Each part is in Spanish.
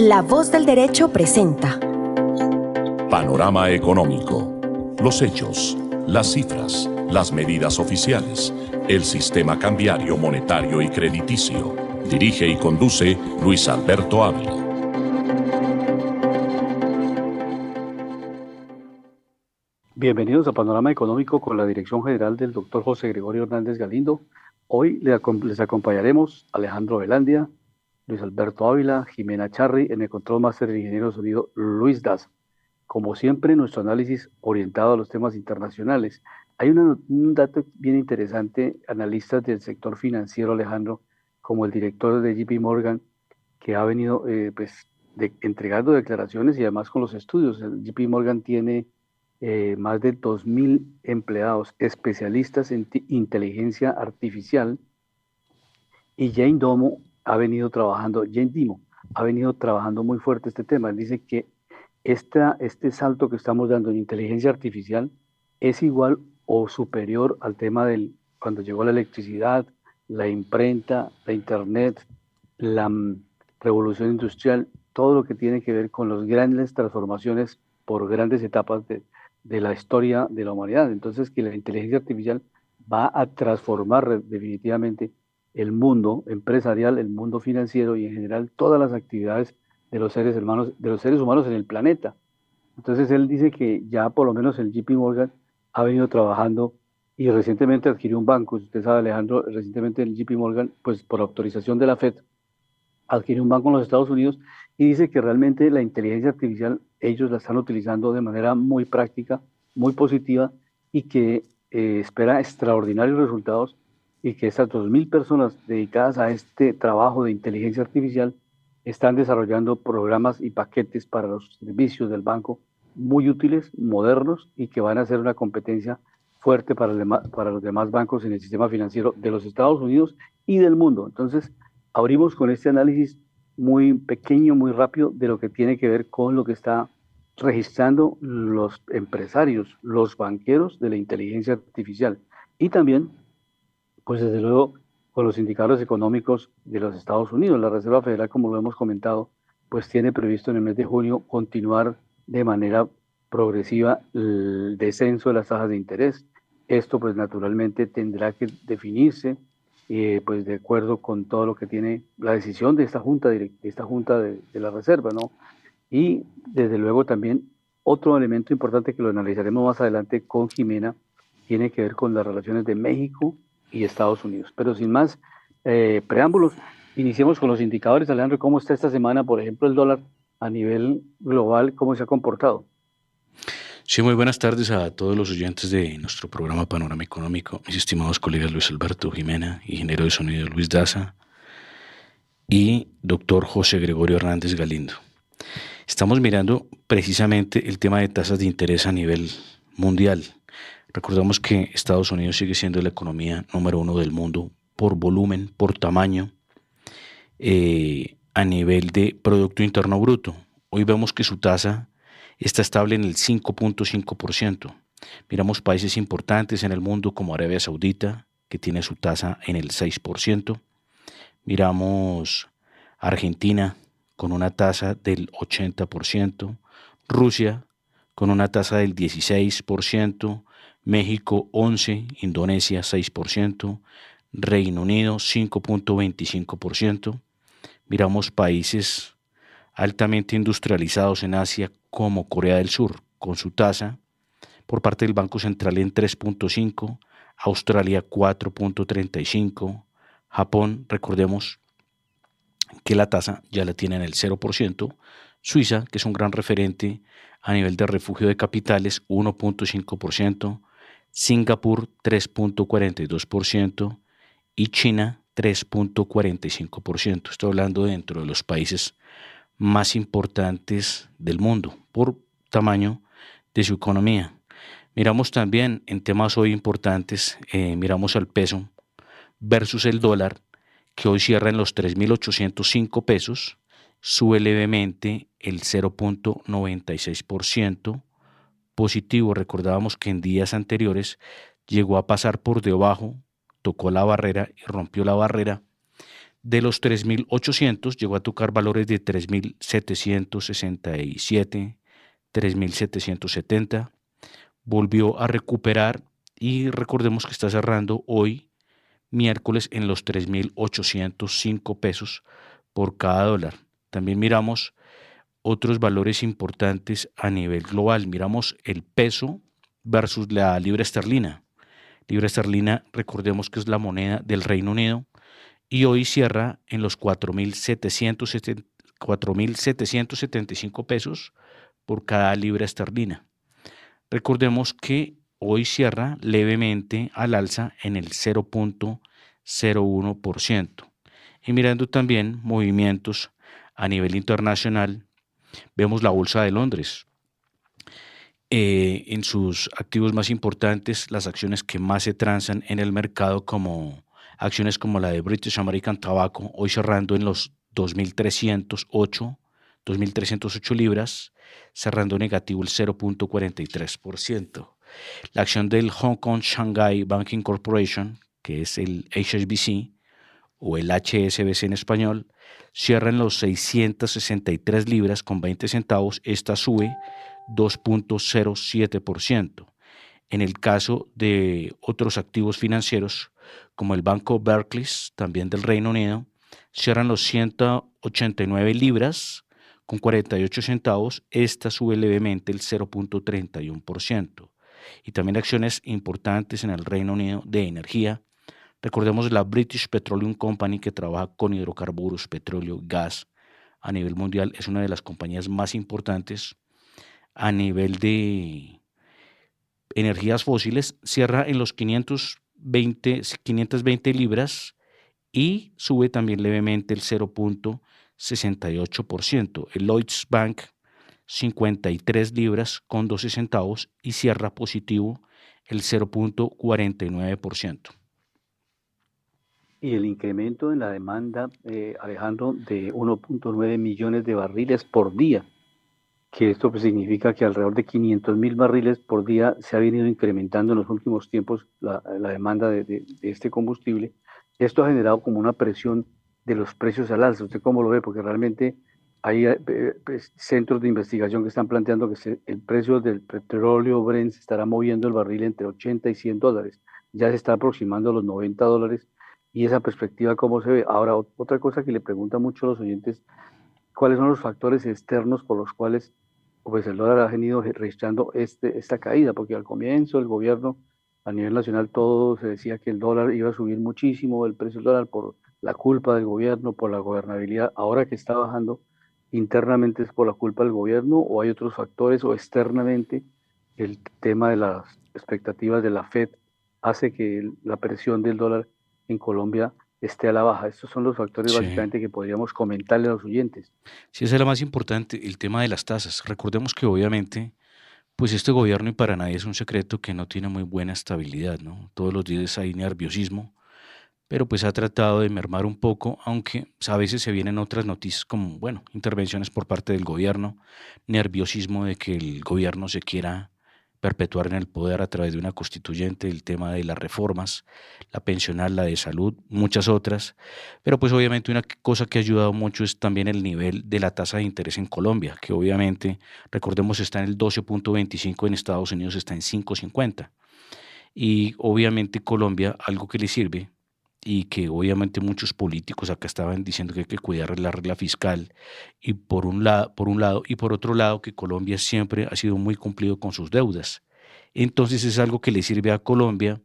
La Voz del Derecho presenta Panorama Económico. Los hechos, las cifras, las medidas oficiales, el sistema cambiario, monetario y crediticio. Dirige y conduce Luis Alberto Ávila. Bienvenidos a Panorama Económico con la dirección general del doctor José Gregorio Hernández Galindo. Hoy les acompañaremos Alejandro Velandia, Luis Alberto Ávila, Jimena Charri, en el control máster de ingeniero de sonido Luis Daza. Como siempre, nuestro análisis orientado a los temas internacionales. Hay un dato bien interesante, analistas del sector financiero, Alejandro, como el director de JP Morgan, que ha venido entregando declaraciones y además con los estudios. El JP Morgan tiene más de 2.000 empleados especialistas en inteligencia artificial, y Jane Dimon ha venido trabajando muy fuerte este tema. Él dice que este salto que estamos dando en inteligencia artificial es igual o superior al tema cuando llegó la electricidad, la imprenta, la internet, la revolución industrial, todo lo que tiene que ver con las grandes transformaciones por grandes etapas de la historia de la humanidad. Entonces, que la inteligencia artificial va a transformar definitivamente el mundo empresarial, el mundo financiero y en general todas las actividades de los seres humanos en el planeta. Entonces él dice que ya por lo menos el JP Morgan ha venido trabajando y recientemente adquirió un banco. Usted sabe, Alejandro, recientemente el JP Morgan, pues por autorización de la FED, adquirió un banco en los Estados Unidos y dice que realmente la inteligencia artificial ellos la están utilizando de manera muy práctica, muy positiva, y que espera extraordinarios resultados, y que estas 2.000 personas dedicadas a este trabajo de inteligencia artificial están desarrollando programas y paquetes para los servicios del banco muy útiles, modernos, y que van a ser una competencia fuerte para los demás bancos en el sistema financiero de los Estados Unidos y del mundo. Entonces, abrimos con este análisis muy pequeño, muy rápido, de lo que tiene que ver con lo que está registrando los empresarios, los banqueros de la inteligencia artificial, y también, pues desde luego, con los indicadores económicos de los Estados Unidos. La Reserva Federal, como lo hemos comentado, pues tiene previsto en el mes de junio continuar de manera progresiva el descenso de las tasas de interés. Esto pues naturalmente tendrá que definirse pues de acuerdo con todo lo que tiene la decisión de esta junta de la Reserva, ¿no? Y desde luego también otro elemento importante que lo analizaremos más adelante con Jimena tiene que ver con las relaciones de México y Estados Unidos. Pero sin más preámbulos, iniciemos con los indicadores. Alejandro, ¿cómo está esta semana, por ejemplo, el dólar a nivel global? ¿Cómo se ha comportado? Sí, muy buenas tardes a todos los oyentes de nuestro programa Panorama Económico, mis estimados colegas Luis Alberto, Jimena, ingeniero de sonido Luis Daza y doctor José Gregorio Hernández Galindo. Estamos mirando precisamente el tema de tasas de interés a nivel mundial. Recordamos que Estados Unidos sigue siendo la economía número 1 del mundo por volumen, por tamaño, a nivel de Producto Interno Bruto. Hoy vemos que su tasa está estable en el 5.5%. Miramos países importantes en el mundo como Arabia Saudita, que tiene su tasa en el 6%. Miramos Argentina con una tasa del 80%, Rusia con una tasa del 16%, México 11%, Indonesia 6%, Reino Unido 5.25%. Miramos países altamente industrializados en Asia como Corea del Sur, con su tasa por parte del Banco Central en 3.5%, Australia 4.35%, Japón, recordemos que la tasa ya la tiene en el 0%, Suiza, que es un gran referente a nivel de refugio de capitales, 1.5%, Singapur 3.42% y China 3.45%. Estoy hablando dentro de los países más importantes del mundo por tamaño de su economía. Miramos también en temas hoy importantes, miramos al peso versus el dólar, que hoy cierra en los 3.805 pesos, sube levemente el 0.96% positivo. Recordábamos que en días anteriores llegó a pasar por debajo, tocó la barrera y rompió la barrera De los 3.800 llegó a tocar valores de 3.767, 3.770, volvió a recuperar y recordemos que está cerrando hoy, miércoles, en los 3.805 pesos por cada dólar. También miramos otros valores importantes a nivel global. Miramos el peso versus la libra esterlina. Libra esterlina, recordemos que es la moneda del Reino Unido y hoy cierra en los 4.775 pesos por cada libra esterlina. Recordemos que hoy cierra levemente al alza en el 0.01%. Y mirando también movimientos a nivel internacional, vemos la Bolsa de Londres. En sus activos más importantes, las acciones que más se transan en el mercado, como acciones como la de British American Tobacco, hoy cerrando en los 2.308 libras, cerrando negativo el 0.43%. La acción del Hong Kong Shanghai Banking Corporation, que es el HSBC o el HSBC en español, cierra en los 663 libras con 20 centavos. Esta sube 2.07%. En el caso de otros activos financieros, como el Banco Barclays, también del Reino Unido, cierran los 189 libras con 48 centavos. Esta sube levemente el 0.31%. Y también acciones importantes en el Reino Unido de energía. Recordemos la British Petroleum Company, que trabaja con hidrocarburos, petróleo, gas a nivel mundial. Es una de las compañías más importantes a nivel de energías fósiles. Cierra en los 520 libras y sube también levemente el 0.68%. El Lloyds Bank, 53 libras con 12 centavos y cierra positivo el 0.49%. Y el incremento en la demanda, Alejandro, de 1.9 millones de barriles por día, que esto pues significa que alrededor de 500.000 barriles por día se ha venido incrementando en los últimos tiempos la demanda de este combustible. Esto ha generado como una presión de los precios al alza. ¿Usted cómo lo ve? Porque realmente hay centros de investigación que están planteando que el precio del petróleo Brent se estará moviendo el barril entre 80 y 100 dólares. Ya se está aproximando a los 90 dólares. Y esa perspectiva, ¿cómo se ve? Ahora, otra cosa que le preguntan mucho a los oyentes, ¿cuáles son los factores externos por los cuales pues, el dólar ha venido registrando esta caída? Porque al comienzo el gobierno a nivel nacional todo se decía que el dólar iba a subir muchísimo, el precio del dólar por la culpa del gobierno, por la gobernabilidad. Ahora que está bajando, internamente es por la culpa del gobierno o hay otros factores, o externamente el tema de las expectativas de la Fed hace que la presión del dólar en Colombia esté a la baja. Estos son los factores básicamente que podríamos comentarle a los oyentes. Sí, esa es la más importante, el tema de las tasas. Recordemos que obviamente, pues este gobierno, y para nadie es un secreto, que no tiene muy buena estabilidad, ¿no? Todos los días hay nerviosismo, pero pues ha tratado de mermar un poco, aunque a veces se vienen otras noticias como, bueno, intervenciones por parte del gobierno, nerviosismo de que el gobierno se quiera perpetuar en el poder a través de una constituyente, el tema de las reformas, la pensional, la de salud, muchas otras, pero pues obviamente una cosa que ha ayudado mucho es también el nivel de la tasa de interés en Colombia, que obviamente, recordemos, está en el 12.25, en Estados Unidos está en 5.50, y obviamente Colombia, algo que le sirve, y que obviamente muchos políticos acá estaban diciendo que hay que cuidar la regla fiscal, y por un lado, y por otro lado que Colombia siempre ha sido muy cumplido con sus deudas. Entonces es algo que le sirve a Colombia,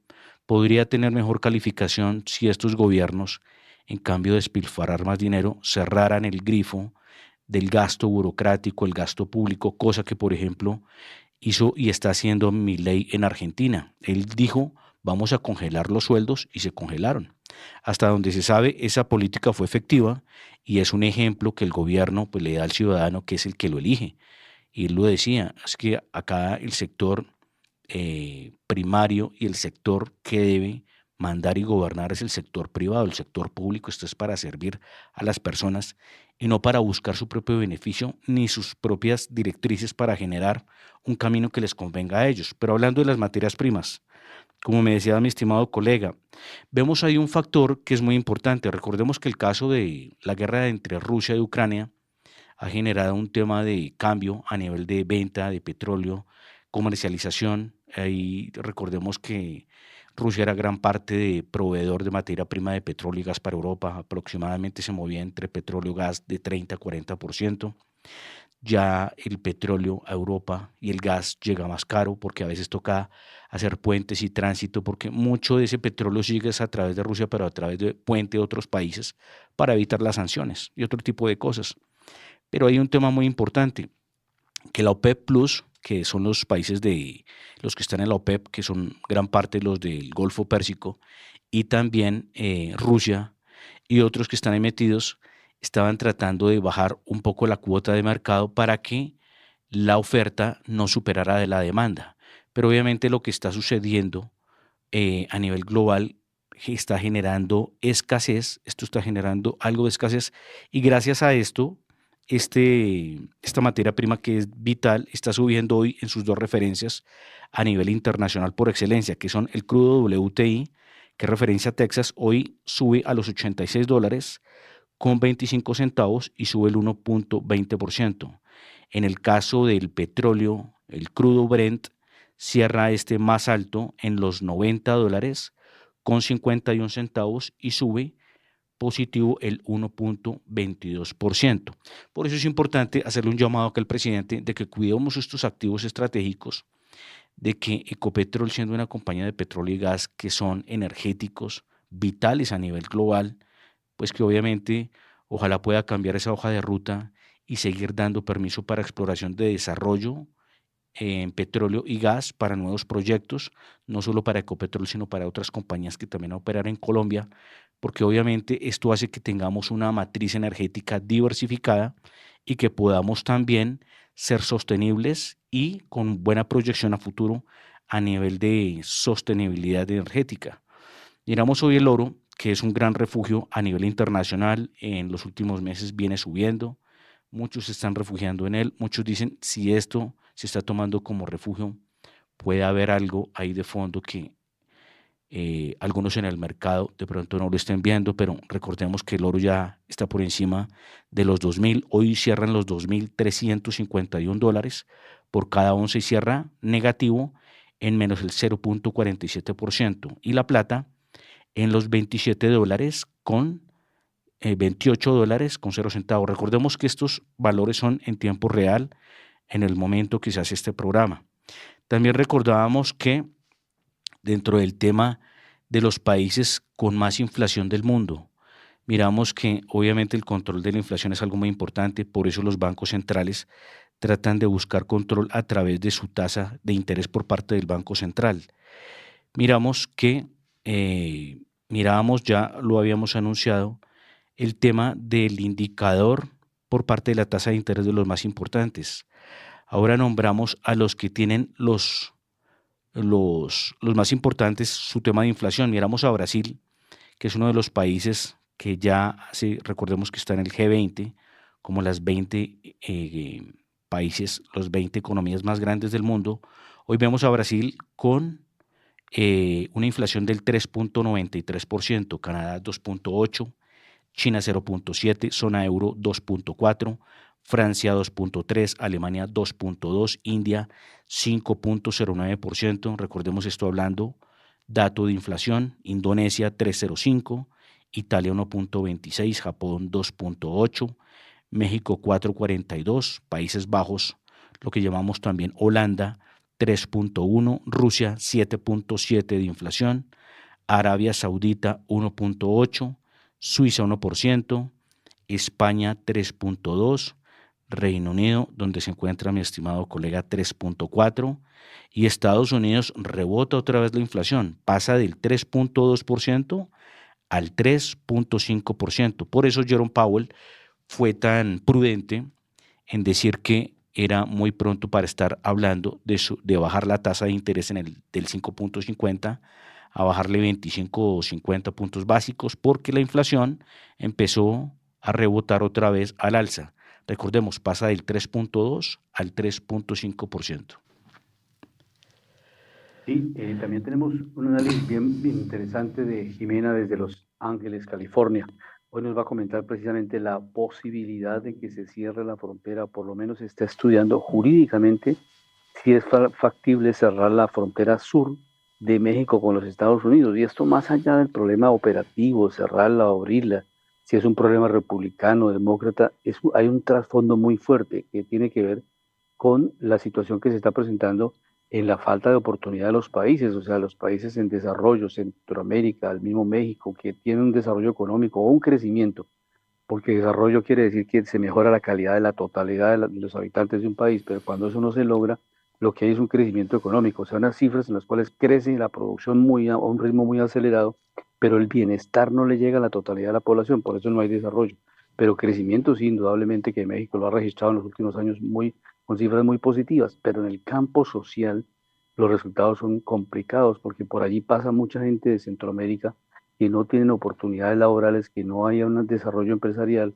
podría tener mejor calificación si estos gobiernos, en cambio de despilfarrar más dinero, cerraran el grifo del gasto burocrático, el gasto público, cosa que por ejemplo hizo y está haciendo Milei en Argentina. Él dijo: vamos a congelar los sueldos, y se congelaron. Hasta donde se sabe, esa política fue efectiva y es un ejemplo que el gobierno pues, le da al ciudadano, que es el que lo elige. Y él lo decía, es que acá el sector primario y el sector que debe mandar y gobernar es el sector privado. El sector público, esto es para servir a las personas y no para buscar su propio beneficio ni sus propias directrices para generar un camino que les convenga a ellos. Pero hablando de las materias primas, como me decía mi estimado colega, vemos ahí un factor que es muy importante. Recordemos que el caso de la guerra entre Rusia y Ucrania ha generado un tema de cambio a nivel de venta de petróleo, comercialización. Ahí recordemos que Rusia era gran parte de proveedor de materia prima de petróleo y gas para Europa. Aproximadamente se movía entre petróleo y gas de 30 a 40%. Ya el petróleo a Europa y el gas llega más caro porque a veces toca hacer puentes y tránsito porque mucho de ese petróleo sigue a través de Rusia, pero a través de puente de otros países para evitar las sanciones y otro tipo de cosas. Pero hay un tema muy importante, que la OPEP Plus, que son los países de los que están en la OPEP, que son gran parte los del Golfo Pérsico, y también Rusia y otros que están ahí metidos, estaban tratando de bajar un poco la cuota de mercado para que la oferta no superara de la demanda. Pero obviamente lo que está sucediendo a nivel global está generando escasez, esto está generando algo de escasez y gracias a esto, esta materia prima que es vital está subiendo hoy en sus dos referencias a nivel internacional por excelencia, que son el crudo WTI, que es referencia a Texas, hoy sube a los $86 con 25 centavos y sube el 1.20%. En el caso del petróleo, el crudo Brent cierra más alto en los $90 con 51 centavos y sube positivo el 1.22%. Por eso es importante hacerle un llamado acá al presidente de que cuidemos estos activos estratégicos, de que Ecopetrol, siendo una compañía de petróleo y gas que son energéticos vitales a nivel global, pues que obviamente ojalá pueda cambiar esa hoja de ruta y seguir dando permiso para exploración de desarrollo en petróleo y gas para nuevos proyectos, no solo para Ecopetrol, sino para otras compañías que también operan en Colombia, porque obviamente esto hace que tengamos una matriz energética diversificada y que podamos también ser sostenibles y con buena proyección a futuro a nivel de sostenibilidad energética. Miramos hoy el oro, que es un gran refugio a nivel internacional, en los últimos meses viene subiendo, muchos se están refugiando en él, muchos dicen si esto se está tomando como refugio, puede haber algo ahí de fondo que algunos en el mercado de pronto no lo estén viendo, pero recordemos que el oro ya está por encima de los 2.000, hoy cierran los $2.351 por cada onza y cierra negativo en menos el 0.47%, y la plata en los $27 con $28 con 0 centavos. Recordemos que estos valores son en tiempo real en el momento que se hace este programa. También recordábamos que dentro del tema de los países con más inflación del mundo, miramos que obviamente el control de la inflación es algo muy importante, por eso los bancos centrales tratan de buscar control a través de su tasa de interés por parte del Banco Central. Miramos que, ya lo habíamos anunciado, el tema del indicador por parte de la tasa de interés de los más importantes. Ahora nombramos a los que tienen los más importantes su tema de inflación. Miramos a Brasil, que es uno de los países que ya recordemos que está en el G20, como las 20 países, los 20 economías más grandes del mundo. Hoy vemos a Brasil con una inflación del 3.93%, Canadá 2.8%, China 0.7%, zona euro 2.4%, Francia 2.3%, Alemania 2.2%, India 5.09%, recordemos esto hablando, dato de inflación, Indonesia 3.05%, Italia 1.26%, Japón 2.8%, México 4.42%, Países Bajos, lo que llamamos también Holanda 3.1%, Rusia 7.7% de inflación, Arabia Saudita 1.8%, Suiza 1%, España 3.2%, Reino Unido, donde se encuentra mi estimado colega, 3.4%, y Estados Unidos rebota otra vez la inflación, pasa del 3.2% al 3.5%. Por eso Jerome Powell fue tan prudente en decir que era muy pronto para estar hablando de bajar la tasa de interés del 5.50 a bajarle 25 o 50 puntos básicos, porque la inflación empezó a rebotar otra vez al alza. Recordemos, pasa del 3.2 al 3.5%. Sí, también tenemos un análisis bien interesante de Jimena desde Los Ángeles, California. Hoy nos va a comentar precisamente la posibilidad de que se cierre la frontera, por lo menos se está estudiando jurídicamente si es factible cerrar la frontera sur de México con los Estados Unidos. Y esto más allá del problema operativo, cerrarla o abrirla, si es un problema republicano, demócrata, hay un trasfondo muy fuerte que tiene que ver con la situación que se está presentando en la falta de oportunidad de los países, o sea, los países en desarrollo, Centroamérica, el mismo México, que tienen un desarrollo económico o un crecimiento, porque desarrollo quiere decir que se mejora la calidad de la totalidad de los habitantes de un país, pero cuando eso no se logra, lo que hay es un crecimiento económico, o sea, unas cifras en las cuales crece la producción a un ritmo muy acelerado, pero el bienestar no le llega a la totalidad de la población, por eso no hay desarrollo. Pero crecimiento sí, indudablemente que México lo ha registrado en los últimos años con cifras muy positivas, pero en el campo social los resultados son complicados porque por allí pasa mucha gente de Centroamérica que no tienen oportunidades laborales, que no haya un desarrollo empresarial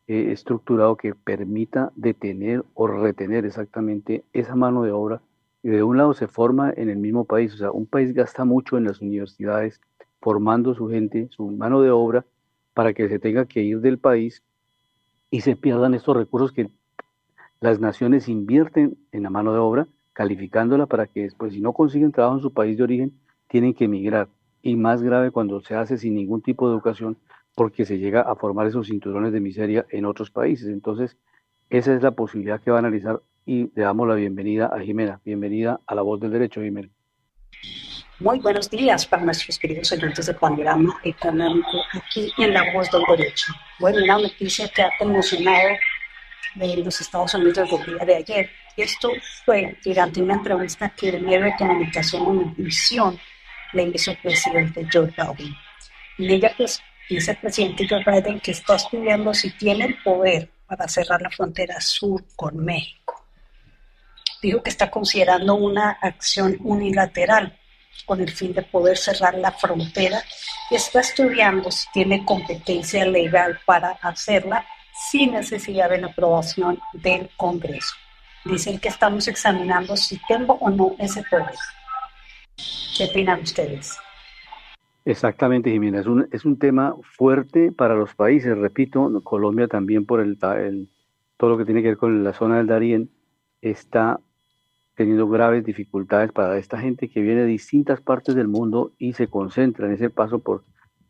estructurado que permita detener o retener exactamente esa mano de obra. Y de un lado se forma en el mismo país, o sea, un país gasta mucho en las universidades formando su gente, su mano de obra, para que se tenga que ir del país y se pierdan estos recursos que las naciones invierten en la mano de obra, calificándola para que después, si no consiguen trabajo en su país de origen, tienen que emigrar. Y más grave cuando se hace sin ningún tipo de educación, porque se llega a formar esos cinturones de miseria en otros países. Entonces, esa es la posibilidad que va a analizar y le damos la bienvenida a Jimena. Bienvenida a La Voz del Derecho, Jimena. Muy buenos días para nuestros queridos oyentes de Panorama Económico aquí en La Voz del Derecho. Bueno, una noticia que ha conmocionado de los Estados Unidos el día de ayer. Esto fue durante una entrevista que el medio de comunicación Univisión le hizo al presidente Joe Biden. En ella pues, dice el presidente Joe Biden que está estudiando si tiene el poder para cerrar la frontera sur con México. Dijo que está considerando una acción unilateral con el fin de poder cerrar la frontera y está estudiando si tiene competencia legal para hacerla sin necesidad de la aprobación del Congreso. Dicen que estamos examinando si tengo o no ese poder. ¿Qué opinan ustedes? Exactamente, Jimena. Es un tema fuerte para los países. Repito, Colombia también por todo lo que tiene que ver con la zona del Darién está teniendo graves dificultades para esta gente que viene de distintas partes del mundo y se concentra en ese paso por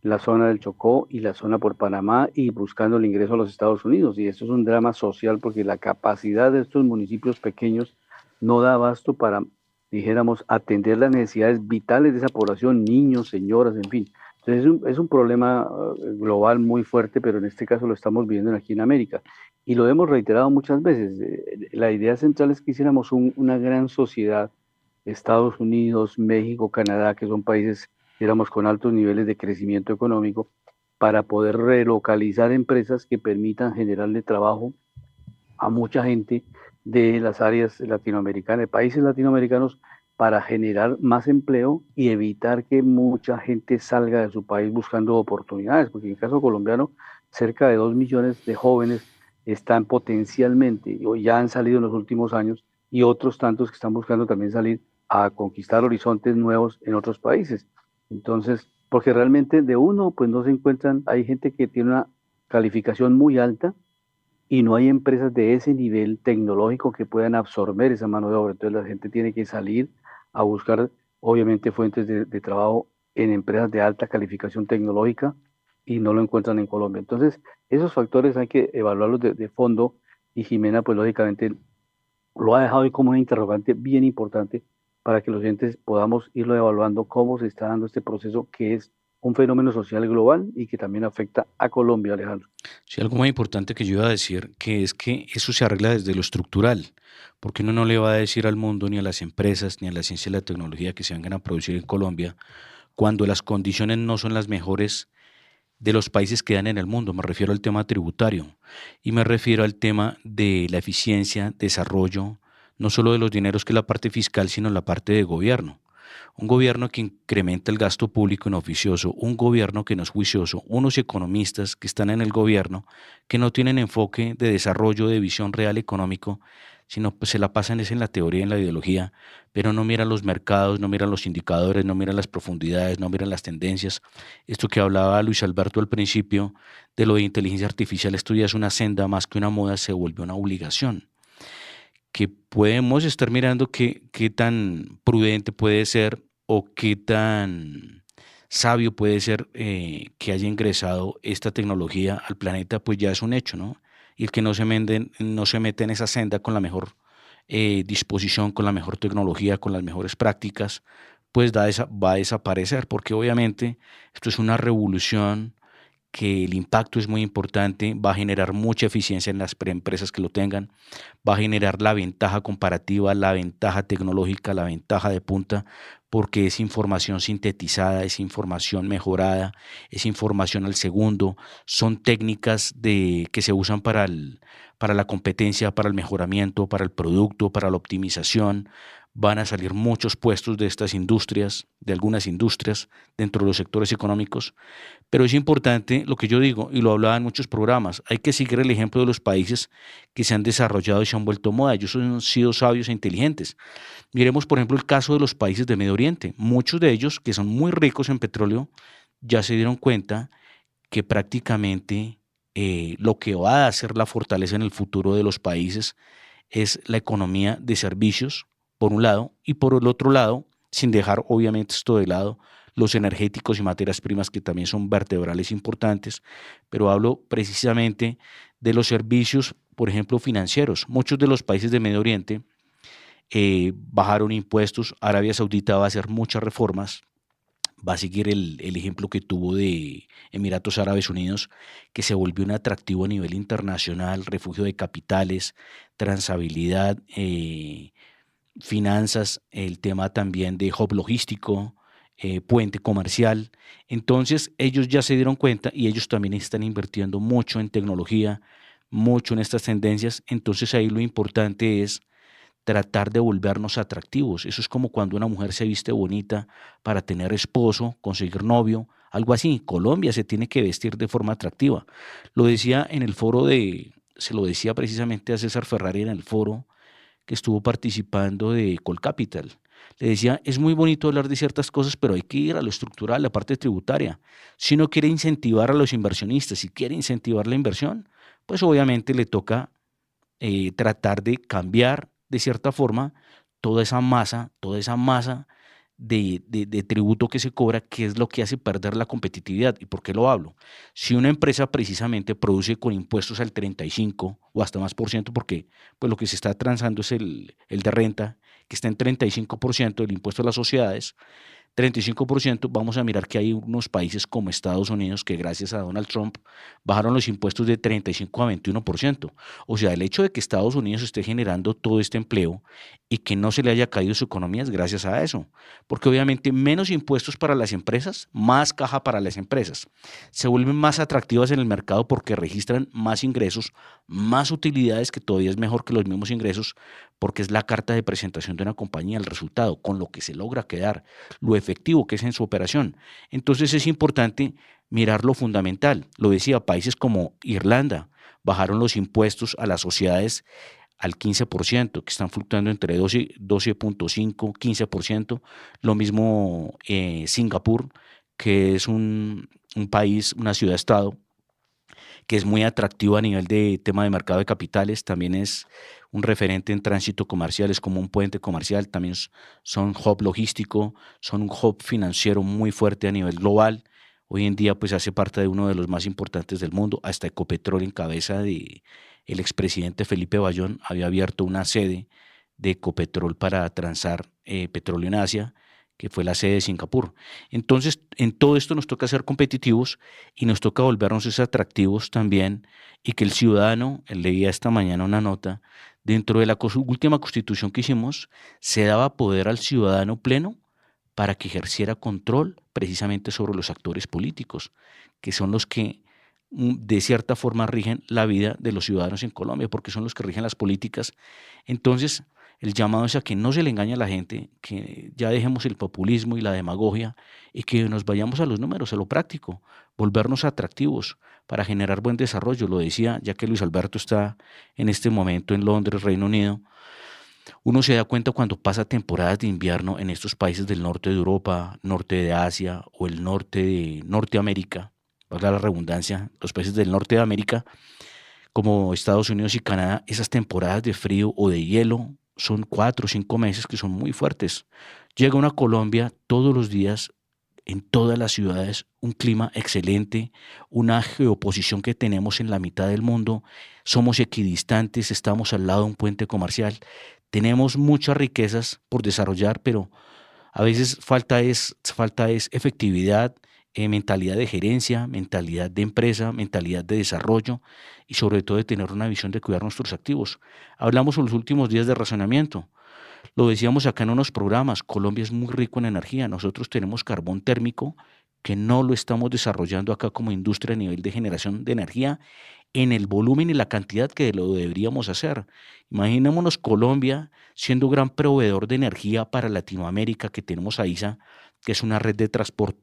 la zona del Chocó y la zona por Panamá y buscando el ingreso a los Estados Unidos. Y esto es un drama social porque la capacidad de estos municipios pequeños no da abasto para, dijéramos, atender las necesidades vitales de esa población, niños, señoras, en fin. Entonces es un problema global muy fuerte, pero en este caso lo estamos viendo aquí en América. Y lo hemos reiterado muchas veces. La idea central es que hiciéramos una gran sociedad, Estados Unidos, México, Canadá, que son países, digamos, con altos niveles de crecimiento económico, para poder relocalizar empresas que permitan generarle trabajo a mucha gente de las áreas latinoamericanas, de países latinoamericanos, para generar más empleo y evitar que mucha gente salga de su país buscando oportunidades, porque en el caso colombiano, cerca de 2 millones de jóvenes están potencialmente, o ya han salido en los últimos años, y otros tantos que están buscando también salir a conquistar horizontes nuevos en otros países. Entonces, porque realmente de uno, pues no se encuentran, hay gente que tiene una calificación muy alta, y no hay empresas de ese nivel tecnológico que puedan absorber esa mano de obra. Entonces la gente tiene que salir a buscar, obviamente, fuentes de trabajo en empresas de alta calificación tecnológica y no lo encuentran en Colombia. Entonces, esos factores hay que evaluarlos de fondo y Jimena, pues lógicamente, lo ha dejado ahí como una interrogante bien importante para que los oyentes podamos irlo evaluando cómo se está dando este proceso que es un fenómeno social global y que también afecta a Colombia, Alejandro. Sí, algo muy importante que yo iba a decir, que es que eso se arregla desde lo estructural, porque uno no le va a decir al mundo, ni a las empresas, ni a la ciencia y la tecnología que se vengan a producir en Colombia, cuando las condiciones no son las mejores de los países que dan en el mundo. Me refiero al tema tributario y me refiero al tema de la eficiencia, desarrollo, no solo de los dineros que es la parte fiscal, sino la parte de gobierno. Un gobierno que incrementa el gasto público inoficioso, un gobierno que no es juicioso, unos economistas que están en el gobierno que no tienen enfoque de desarrollo, de visión real económico, sino pues se la pasan es en la teoría y en la ideología, pero no miran los mercados, no miran los indicadores, no miran las profundidades, no miran las tendencias. Esto que hablaba Luis Alberto al principio de lo de inteligencia artificial, esto ya es una senda más que una moda, se vuelve una obligación, que podemos estar mirando qué tan prudente puede ser o qué tan sabio puede ser que haya ingresado esta tecnología al planeta, pues ya es un hecho, ¿no? Y el que no se mete en esa senda con la mejor disposición, con la mejor tecnología, con las mejores prácticas, pues va a desaparecer, porque obviamente esto es una revolución que el impacto es muy importante, va a generar mucha eficiencia en las empresas que lo tengan, va a generar la ventaja comparativa, la ventaja tecnológica, la ventaja de punta, porque es información sintetizada, es información mejorada, es información al segundo, son técnicas que se usan para la competencia, para el mejoramiento, para el producto, para la optimización. Van a salir muchos puestos de estas industrias, de algunas industrias dentro de los sectores económicos, pero es importante lo que yo digo, y lo hablaba en muchos programas, hay que seguir el ejemplo de los países que se han desarrollado y se han vuelto moda. Ellos han sido sabios e inteligentes. Miremos, por ejemplo, el caso de los países de Medio Oriente. Muchos de ellos, que son muy ricos en petróleo, ya se dieron cuenta que prácticamente lo que va a hacer la fortaleza en el futuro de los países es la economía de servicios, por un lado, y por el otro lado, sin dejar obviamente esto de lado, los energéticos y materias primas que también son vertebrales importantes, pero hablo precisamente de los servicios, por ejemplo, financieros. Muchos de los países de Medio Oriente bajaron impuestos, Arabia Saudita va a hacer muchas reformas, va a seguir el ejemplo que tuvo de Emiratos Árabes Unidos, que se volvió un atractivo a nivel internacional, refugio de capitales, transabilidad, finanzas, el tema también de hub logístico, puente comercial. Entonces ellos ya se dieron cuenta y ellos también están invirtiendo mucho en tecnología, mucho en estas tendencias. Entonces ahí lo importante es tratar de volvernos atractivos. Eso es como cuando una mujer se viste bonita para tener esposo, conseguir novio, algo así. Colombia se tiene que vestir de forma atractiva. Lo decía en el foro se lo decía precisamente a César Ferrari en el foro que estuvo participando de Colcapital. Le decía, es muy bonito hablar de ciertas cosas, pero hay que ir a lo estructural, la parte tributaria. Si uno quiere incentivar a los inversionistas, si quiere incentivar la inversión, pues obviamente le toca tratar de cambiar de cierta forma toda esa masa de tributo que se cobra, que es lo que hace perder la competitividad. ¿Y por qué lo hablo? Si una empresa precisamente produce con impuestos al 35 o hasta más por ciento, porque pues lo que se está transando es el de renta, que está en 35% del impuesto a las sociedades, 35%, vamos a mirar que hay unos países como Estados Unidos que gracias a Donald Trump bajaron los impuestos de 35 a 21%. O sea, el hecho de que Estados Unidos esté generando todo este empleo y que no se le haya caído su economía es gracias a eso. Porque obviamente menos impuestos para las empresas, más caja para las empresas. Se vuelven más atractivas en el mercado porque registran más ingresos, más utilidades, que todavía es mejor que los mismos ingresos, porque es la carta de presentación de una compañía, el resultado, con lo que se logra quedar, lo efectivo que es en su operación. Entonces es importante mirar lo fundamental. Lo decía, países como Irlanda bajaron los impuestos a las sociedades al 15%, que están fluctuando entre 12.5, 15%. Lo mismo Singapur, que es un país, una ciudad-estado, que es muy atractivo a nivel de tema de mercado de capitales, también es un referente en tránsito comercial, es como un puente comercial, también son hub logístico, son un hub financiero muy fuerte a nivel global. Hoy en día pues hace parte de uno de los más importantes del mundo. Hasta Ecopetrol, en cabeza de el expresidente Felipe Bayón, había abierto una sede de Ecopetrol para transar petróleo en Asia, que fue la sede de Singapur. Entonces, en todo esto nos toca ser competitivos y nos toca volvernos atractivos también, y que el ciudadano, leía esta mañana una nota, dentro de la última constitución que hicimos, se daba poder al ciudadano pleno para que ejerciera control precisamente sobre los actores políticos, que son los que de cierta forma rigen la vida de los ciudadanos en Colombia, porque son los que rigen las políticas. Entonces, el llamado es a que no se le engañe a la gente, que ya dejemos el populismo y la demagogia y que nos vayamos a los números, a lo práctico, volvernos atractivos para generar buen desarrollo. Lo decía, ya que Luis Alberto está en este momento en Londres, Reino Unido, Uno se da cuenta cuando pasa temporadas de invierno en estos países del norte de Europa, norte de Asia o el norte de Norteamérica, valga la redundancia, los países del norte de América, como Estados Unidos y Canadá, esas temporadas de frío o de hielo son 4 o 5 meses que son muy fuertes. Llega una Colombia todos los días, en todas las ciudades, un clima excelente, una geoposición que tenemos en la mitad del mundo, somos equidistantes, estamos al lado de un puente comercial, tenemos muchas riquezas por desarrollar, pero a veces falta es efectividad, mentalidad de gerencia, mentalidad de empresa, mentalidad de desarrollo y sobre todo de tener una visión de cuidar nuestros activos. Hablamos en los últimos días de razonamiento. Lo decíamos acá en unos programas, Colombia es muy rico en energía, nosotros tenemos carbón térmico que no lo estamos desarrollando acá como industria a nivel de generación de energía en el volumen y la cantidad que lo deberíamos hacer. Imaginémonos Colombia siendo gran proveedor de energía para Latinoamérica, que tenemos a ISA, que es una red de transporte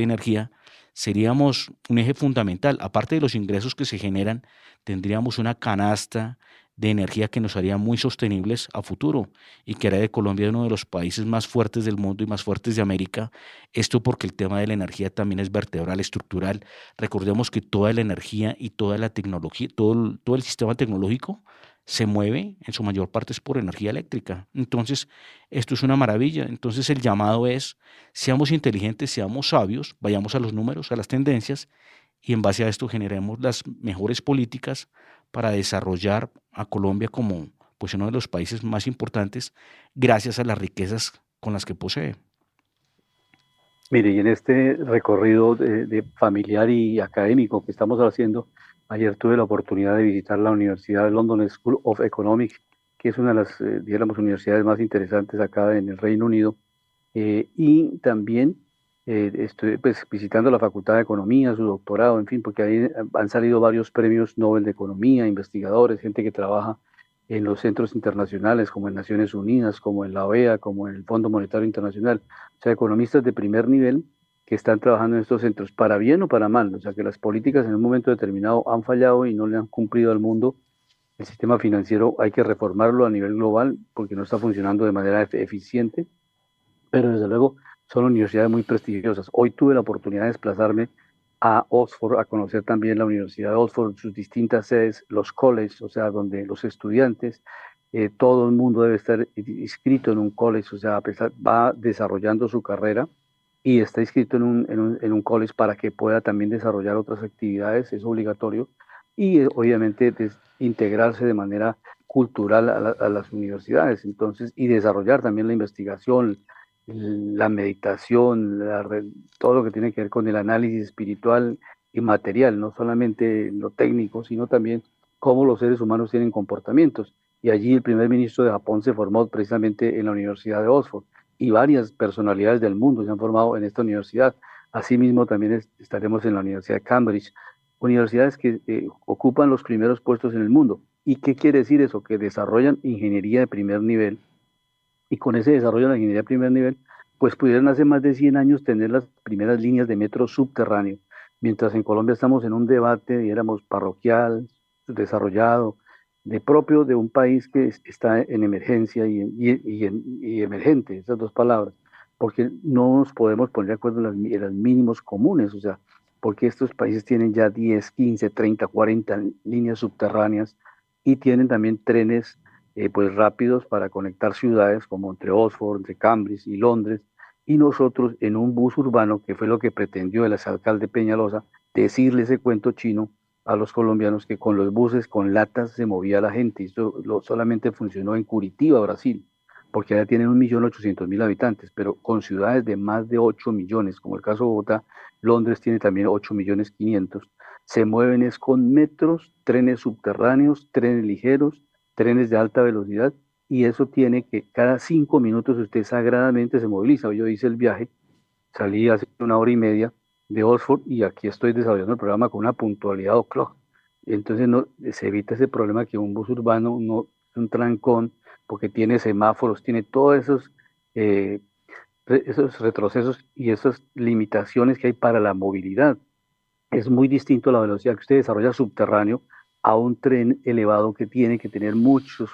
de energía, seríamos un eje fundamental. Aparte de los ingresos que se generan, tendríamos una canasta de energía que nos haría muy sostenibles a futuro y que hará de Colombia uno de los países más fuertes del mundo y más fuertes de América. Esto porque el tema de la energía también es vertebral, estructural. Recordemos que toda la energía y toda la tecnología, todo el sistema tecnológico se mueve en su mayor parte es por energía eléctrica. Entonces, esto es una maravilla. Entonces, el llamado es, seamos inteligentes, seamos sabios, vayamos a los números, a las tendencias y en base a esto generemos las mejores políticas para desarrollar a Colombia como pues, uno de los países más importantes gracias a las riquezas con las que posee. Mire, y en este recorrido de familiar y académico que estamos haciendo, ayer tuve la oportunidad de visitar la Universidad London School of Economics, que es una de las, digamos, universidades más interesantes acá en el Reino Unido, y también estoy pues, visitando la Facultad de Economía, su doctorado, en fin, porque ahí han salido varios premios Nobel de Economía, investigadores, gente que trabaja en los centros internacionales, como en Naciones Unidas, como en la OEA, como en el Fondo Monetario Internacional. O sea, economistas de primer nivel que están trabajando en estos centros, para bien o para mal. O sea, que las políticas en un momento determinado han fallado y no le han cumplido al mundo. El sistema financiero hay que reformarlo a nivel global porque no está funcionando de manera eficiente, pero desde luego son universidades muy prestigiosas. Hoy tuve la oportunidad de desplazarme a Oxford, a conocer también la Universidad de Oxford, sus distintas sedes, los colleges, o sea, donde los estudiantes, todo el mundo debe estar inscrito en un college, o sea, va desarrollando su carrera y está inscrito en un college para que pueda también desarrollar otras actividades, es obligatorio, y obviamente integrarse de manera cultural a las universidades, entonces, y desarrollar también la investigación, la meditación, todo lo que tiene que ver con el análisis espiritual y material, no solamente lo técnico, sino también cómo los seres humanos tienen comportamientos. Y allí el primer ministro de Japón se formó precisamente en la Universidad de Oxford y varias personalidades del mundo se han formado en esta universidad. Asimismo, también estaremos en la Universidad de Cambridge, universidades que ocupan los primeros puestos en el mundo. ¿Y qué quiere decir eso? Que desarrollan ingeniería de primer nivel y con ese desarrollo de la ingeniería de primer nivel, pues pudieran hace más de 100 años tener las primeras líneas de metro subterráneo, mientras en Colombia estamos en un debate, diéramos, parroquial, desarrollado, de propio de un país que está en emergencia y emergente, esas dos palabras, porque no nos podemos poner de acuerdo en los mínimos comunes, o sea, porque estos países tienen ya 10, 15, 30, 40 líneas subterráneas y tienen también trenes pues rápidos para conectar ciudades como entre Oxford, entre Cambridge y Londres, y nosotros en un bus urbano, que fue lo que pretendió el exalcalde Peñalosa, decirle ese cuento chino a los colombianos que con los buses, con latas se movía la gente. Esto solamente funcionó en Curitiba, Brasil, porque allá tienen 1.800.000 habitantes, pero con ciudades de más de 8 millones, como el caso de Bogotá, Londres tiene también 8.500.000. Se mueven es con metros, trenes subterráneos, trenes ligeros, trenes de alta velocidad, y eso tiene que cada 5 minutos usted sagradamente se moviliza. Yo hice el viaje, salí hace 1 hora y media de Oxford y aquí estoy desarrollando el programa con una puntualidad o'clock. Entonces no, se evita ese problema que un bus urbano no es un trancón porque tiene semáforos, tiene todos esos retrocesos y esas limitaciones que hay para la movilidad. Es muy distinto a la velocidad que usted desarrolla subterráneo a un tren elevado que tiene que tener muchas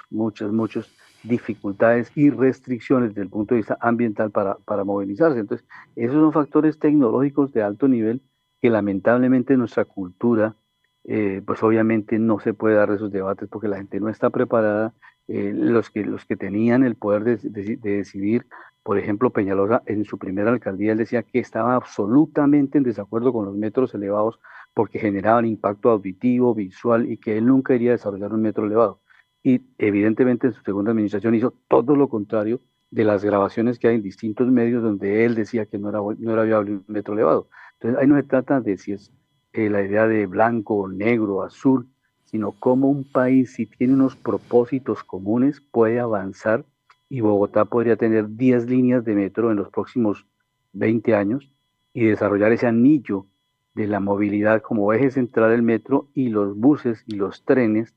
dificultades y restricciones desde el punto de vista ambiental para movilizarse. Entonces, esos son factores tecnológicos de alto nivel que lamentablemente nuestra cultura, pues obviamente no se puede dar esos debates porque la gente no está preparada. Los que tenían el poder de decidir, por ejemplo, Peñalosa en su primera alcaldía, él decía que estaba absolutamente en desacuerdo con los metros elevados porque generaban impacto auditivo, visual, y que él nunca iría a desarrollar un metro elevado. Y evidentemente en su segunda administración hizo todo lo contrario de las grabaciones que hay en distintos medios donde él decía que no era viable un metro elevado. Entonces ahí no se trata de si es la idea de blanco, negro, azul, sino cómo un país, si tiene unos propósitos comunes, puede avanzar, y Bogotá podría tener 10 líneas de metro en los próximos 20 años y desarrollar ese anillo de la movilidad como eje central del metro, y los buses y los trenes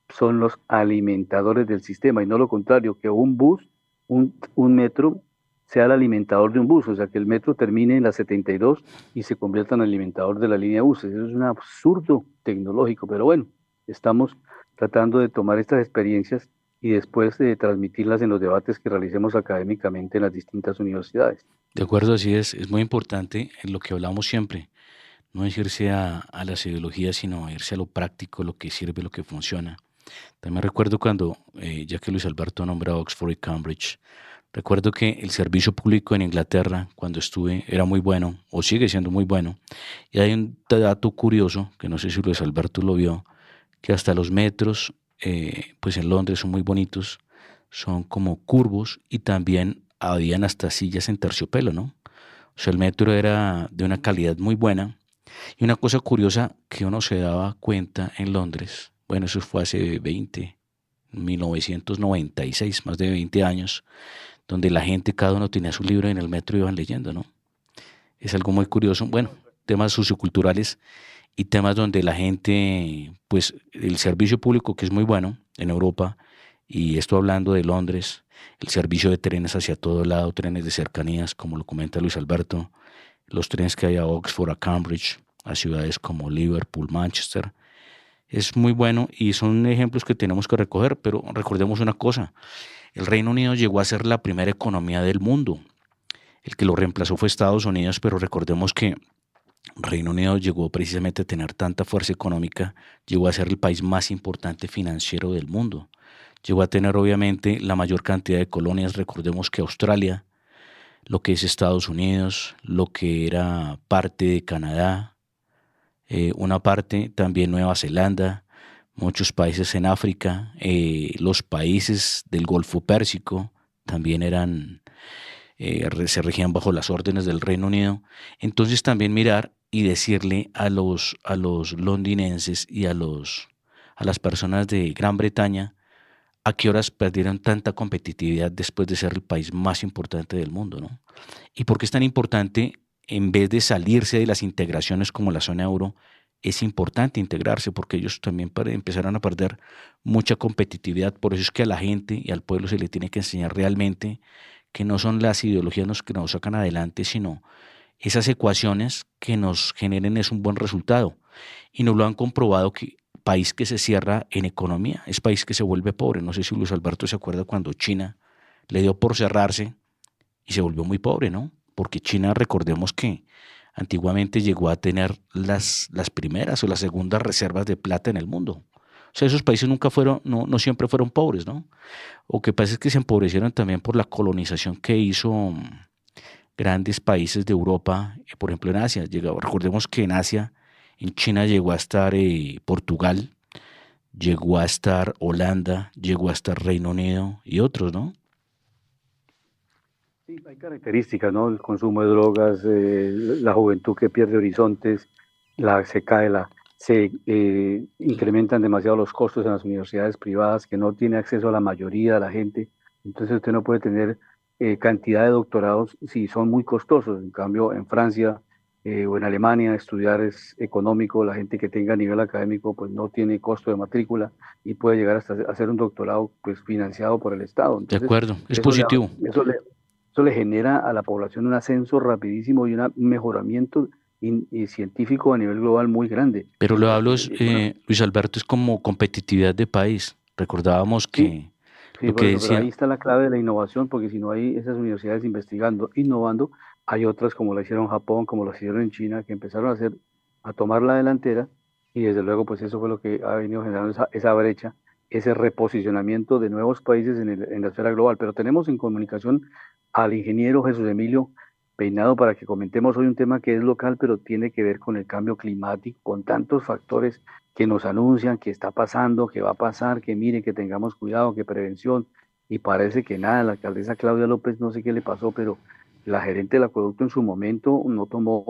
son los alimentadores del sistema y no lo contrario, que un bus, un metro sea el alimentador de un bus, o sea, que el metro termine en la 72 y se convierta en alimentador de la línea de buses. Eso es un absurdo tecnológico, pero bueno, estamos tratando de tomar estas experiencias y después de transmitirlas en los debates que realicemos académicamente en las distintas universidades. De acuerdo, así es muy importante en lo que hablamos siempre, no es irse a las ideologías, sino irse a lo práctico, lo que sirve, lo que funciona. También recuerdo cuando, ya que Luis Alberto nombra Oxford y Cambridge, recuerdo que el servicio público en Inglaterra, cuando estuve, era muy bueno, o sigue siendo muy bueno. Y hay un dato curioso, que no sé si Luis Alberto lo vio, que hasta los metros, pues en Londres son muy bonitos, son como curvos, y también habían hasta sillas en terciopelo, ¿no? O sea, el metro era de una calidad muy buena. Y una cosa curiosa que uno se daba cuenta en Londres, bueno, eso fue hace 1996, más de 20 años, donde la gente, cada uno tenía su libro y en el metro iban leyendo, ¿no? Es algo muy curioso. Bueno, temas socioculturales y temas donde la gente, pues el servicio público, que es muy bueno en Europa, y esto hablando de Londres, el servicio de trenes hacia todo lado, trenes de cercanías, como lo comenta Luis Alberto, los trenes que hay a Oxford, a Cambridge, a ciudades como Liverpool, Manchester, es muy bueno y son ejemplos que tenemos que recoger, pero recordemos una cosa, el Reino Unido llegó a ser la primera economía del mundo, el que lo reemplazó fue Estados Unidos, pero recordemos que Reino Unido llegó precisamente a tener tanta fuerza económica, llegó a ser el país más importante financiero del mundo, llegó a tener obviamente la mayor cantidad de colonias. Recordemos que Australia, lo que es Estados Unidos, lo que era parte de Canadá, una parte también Nueva Zelanda, muchos países en África, los países del Golfo Pérsico también se regían bajo las órdenes del Reino Unido. Entonces también mirar y decirle a los londinenses y a las personas de Gran Bretaña a qué horas perdieron tanta competitividad después de ser el país más importante del mundo, ¿no? Y por qué es tan importante, en vez de salirse de las integraciones como la zona euro, es importante integrarse porque ellos también empezaron a perder mucha competitividad. Por eso es que a la gente y al pueblo se le tiene que enseñar realmente que no son las ideologías los que nos sacan adelante, sino esas ecuaciones que nos generen es un buen resultado. Y nos lo han comprobado, que país que se cierra en economía es país que se vuelve pobre. No sé si Luis Alberto se acuerda cuando China le dio por cerrarse y se volvió muy pobre, ¿no? Porque China, recordemos que antiguamente llegó a tener las primeras o las segundas reservas de plata en el mundo. O sea, esos países nunca fueron, no siempre fueron pobres, ¿no? O que pasa es que se empobrecieron también por la colonización que hizo grandes países de Europa, por ejemplo en Asia. Recordemos que en Asia, en China llegó a estar Portugal, llegó a estar Holanda, llegó a estar Reino Unido y otros, ¿no? Sí, hay características, ¿no? El consumo de drogas, la juventud que pierde horizontes, se incrementan demasiado los costos en las universidades privadas, que no tiene acceso a la mayoría de la gente. Entonces usted no puede tener cantidad de doctorados si son muy costosos. En cambio, en Francia o en Alemania estudiar es económico. La gente que tenga nivel académico pues no tiene costo de matrícula y puede llegar hasta hacer un doctorado pues financiado por el Estado. De Entonces, acuerdo, es positivo. eso le genera a la población un ascenso rapidísimo y un mejoramiento y científico a nivel global muy grande. Pero lo hablo, Bueno, Luis Alberto, es como competitividad de país. Recordábamos sí, que sí, lo por que eso, pero decía, ahí está la clave de la innovación, porque si no hay esas universidades investigando, innovando, hay otras como la hicieron en Japón, como lo hicieron en China, que empezaron a tomar la delantera, y desde luego, pues eso fue lo que ha venido generando esa brecha, ese reposicionamiento de nuevos países en la esfera global. Pero tenemos en comunicación al ingeniero Jesús Emilio Peinado para que comentemos hoy un tema que es local, pero tiene que ver con el cambio climático, con tantos factores que nos anuncian que está pasando, que va a pasar, que miren, que tengamos cuidado, que prevención, y parece que nada, la alcaldesa Claudia López, no sé qué le pasó, pero la gerente del acueducto en su momento no tomó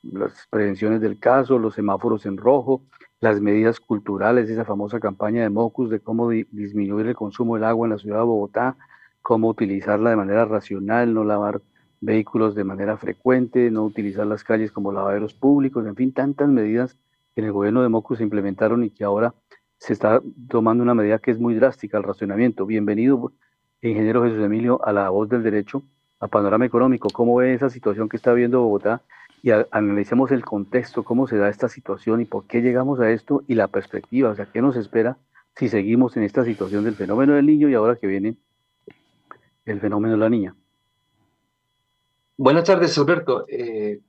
las prevenciones del caso, los semáforos en rojo, las medidas culturales, esa famosa campaña de MOCUS de cómo disminuir el consumo del agua en la ciudad de Bogotá, cómo utilizarla de manera racional, no lavar vehículos de manera frecuente, no utilizar las calles como lavaderos públicos, en fin, tantas medidas que en el gobierno de Mocus se implementaron y que ahora se está tomando una medida que es muy drástica, el racionamiento. Bienvenido, ingeniero Jesús Emilio, a La Voz del Derecho, a Panorama Económico. ¿Cómo ve esa situación que está viendo Bogotá? Y analicemos el contexto, cómo se da esta situación y por qué llegamos a esto y la perspectiva, o sea, qué nos espera si seguimos en esta situación del fenómeno del niño y ahora que viene el fenómeno de la niña. Buenas tardes, Alberto. Qué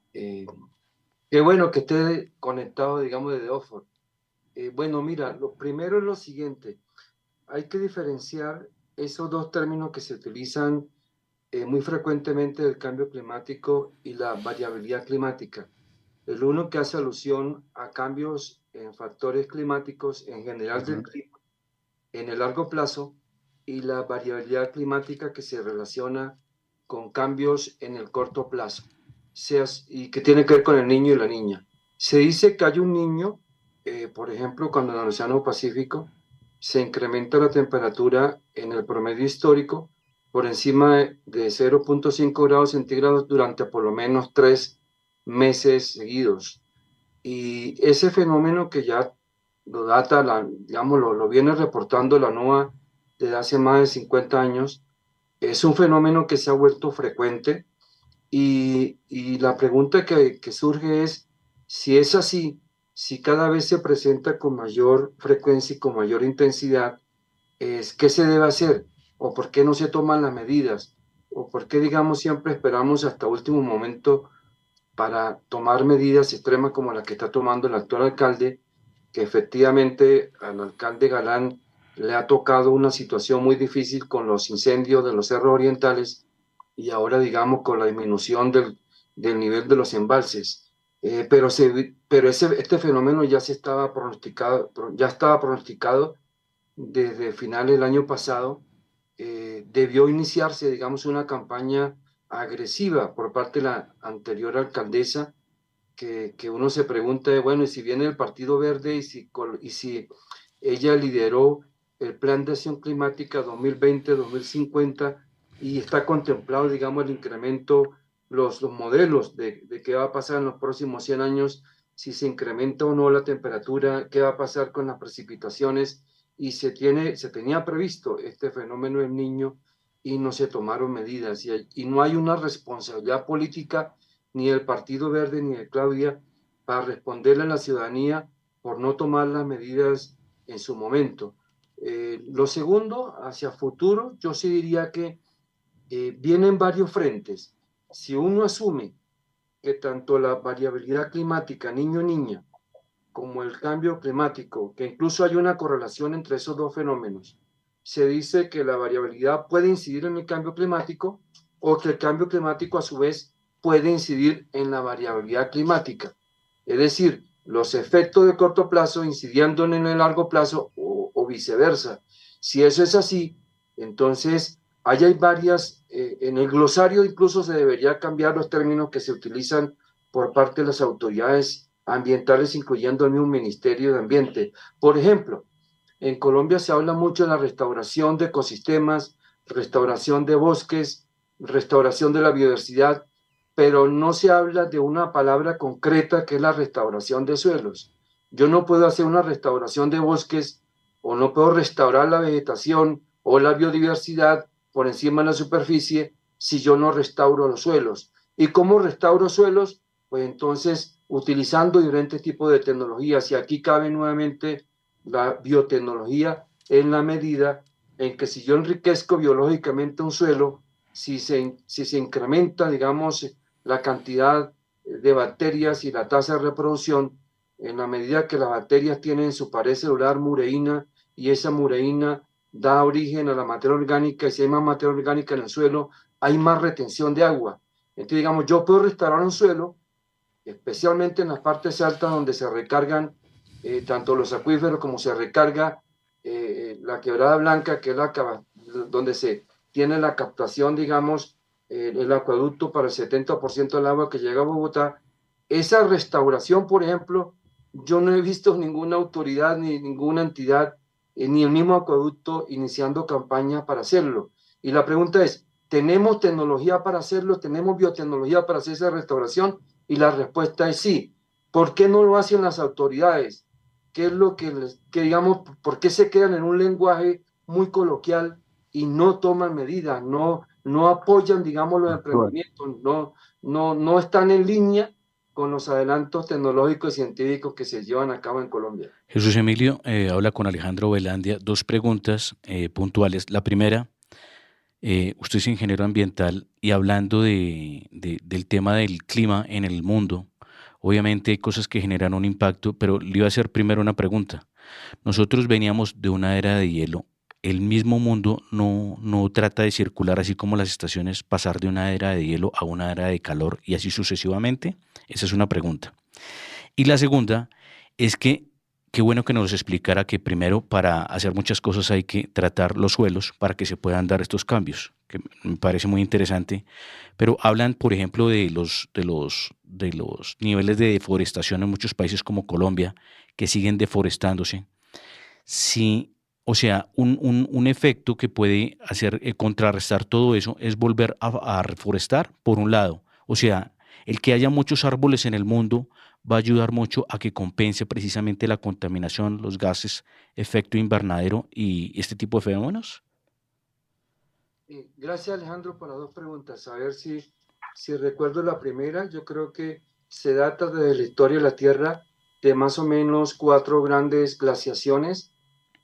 bueno que esté conectado, digamos, desde Oxford. Bueno, mira, lo primero es lo siguiente. Hay que diferenciar esos dos términos que se utilizan muy frecuentemente del cambio climático y la variabilidad climática. El uno que hace alusión a cambios en factores climáticos en general del clima en el largo plazo y la variabilidad climática que se relaciona con cambios en el corto plazo, y que tiene que ver con el niño y la niña. Se dice que hay un niño, por ejemplo, cuando en el Océano Pacífico se incrementa la temperatura en el promedio histórico por encima de 0.5 grados centígrados durante por lo menos 3 meses seguidos. Y ese fenómeno que ya lo data, digamos, lo viene reportando la NOAA desde hace más de 50 años, es un fenómeno que se ha vuelto frecuente y la pregunta que surge es si es así, si cada vez se presenta con mayor frecuencia y con mayor intensidad, ¿qué se debe hacer? ¿O por qué no se toman las medidas? ¿O por qué, digamos, siempre esperamos hasta último momento para tomar medidas extremas como la que está tomando el actual alcalde, que efectivamente al alcalde Galán le ha tocado una situación muy difícil con los incendios de los cerros orientales y ahora, digamos, con la disminución del nivel de los embalses? Pero este fenómeno ya estaba pronosticado desde finales del año pasado. Debió iniciarse, digamos, una campaña agresiva por parte de la anterior alcaldesa, que uno se pregunta, bueno, y si viene el Partido Verde y si ella lideró el Plan de Acción Climática 2020-2050 y está contemplado, digamos, el incremento, los modelos de qué va a pasar en los próximos 100 años, si se incrementa o no la temperatura, qué va a pasar con las precipitaciones, y se tenía previsto este fenómeno del Niño y no se tomaron medidas, y no hay una responsabilidad política ni del Partido Verde ni de Claudia para responderle a la ciudadanía por no tomar las medidas en su momento. Lo segundo, hacia futuro, yo sí diría que vienen varios frentes. Si uno asume que tanto la variabilidad climática niño-niña como el cambio climático, que incluso hay una correlación entre esos dos fenómenos, se dice que la variabilidad puede incidir en el cambio climático o que el cambio climático a su vez puede incidir en la variabilidad climática. Es decir, los efectos de corto plazo incidiendo en el largo plazo o viceversa. Si eso es así, entonces ahí hay varias, en el glosario incluso se debería cambiar los términos que se utilizan por parte de las autoridades ambientales, incluyendo el mismo Ministerio de Ambiente. Por ejemplo, en Colombia se habla mucho de la restauración de ecosistemas, restauración de bosques, restauración de la biodiversidad, pero no se habla de una palabra concreta que es la restauración de suelos. Yo no puedo hacer una restauración de bosques o no puedo restaurar la vegetación o la biodiversidad por encima de la superficie si yo no restauro los suelos. ¿Y cómo restauro suelos? pues entonces utilizando diferentes tipos de tecnologías, y aquí cabe nuevamente la biotecnología en la medida en que si yo enriquezco biológicamente un suelo, si se incrementa, digamos, la cantidad de bacterias y la tasa de reproducción, en la medida que las bacterias tienen su pared celular mureína, y esa mureína da origen a la materia orgánica, y si hay más materia orgánica en el suelo, hay más retención de agua. Entonces, digamos, yo puedo restaurar un suelo, especialmente en las partes altas donde se recargan tanto los acuíferos como se recarga la Quebrada Blanca, que es donde se tiene la captación, digamos, el acueducto para el 70% del agua que llega a Bogotá. Esa restauración, por ejemplo, yo no he visto ninguna autoridad ni ninguna entidad, ni el mismo acueducto iniciando campañas para hacerlo. Y la pregunta es, ¿tenemos tecnología para hacerlo? ¿Tenemos biotecnología para hacer esa restauración? Y la respuesta es sí. ¿Por qué no lo hacen las autoridades? ¿Qué es lo que digamos, por qué se quedan en un lenguaje muy coloquial y no toman medidas, no apoyan, digamos, los emprendimientos, no están en línea con los adelantos tecnológicos y científicos que se llevan a cabo en Colombia? Jesús Emilio habla con Alejandro Velandia. Dos preguntas puntuales. La primera, usted es ingeniero ambiental y hablando del tema del clima en el mundo, obviamente hay cosas que generan un impacto, pero le iba a hacer primero una pregunta. Nosotros veníamos de una era de hielo. El mismo mundo no trata de circular así como las estaciones, pasar de una era de hielo a una era de calor y así sucesivamente. Esa es una pregunta. Y la segunda es que qué bueno que nos explicara que primero para hacer muchas cosas hay que tratar los suelos para que se puedan dar estos cambios, que me parece muy interesante. Pero hablan, por ejemplo, de los niveles de deforestación en muchos países como Colombia, que siguen deforestándose. Sí, o sea, un efecto que puede hacer contrarrestar todo eso es volver a reforestar, por un lado. O sea, el que haya muchos árboles en el mundo va a ayudar mucho a que compense precisamente la contaminación, los gases, efecto invernadero y este tipo de fenómenos. Gracias, Alejandro, por las dos preguntas. A ver si recuerdo la primera. Yo creo que se data desde la historia de la Tierra de más o menos 4 grandes glaciaciones,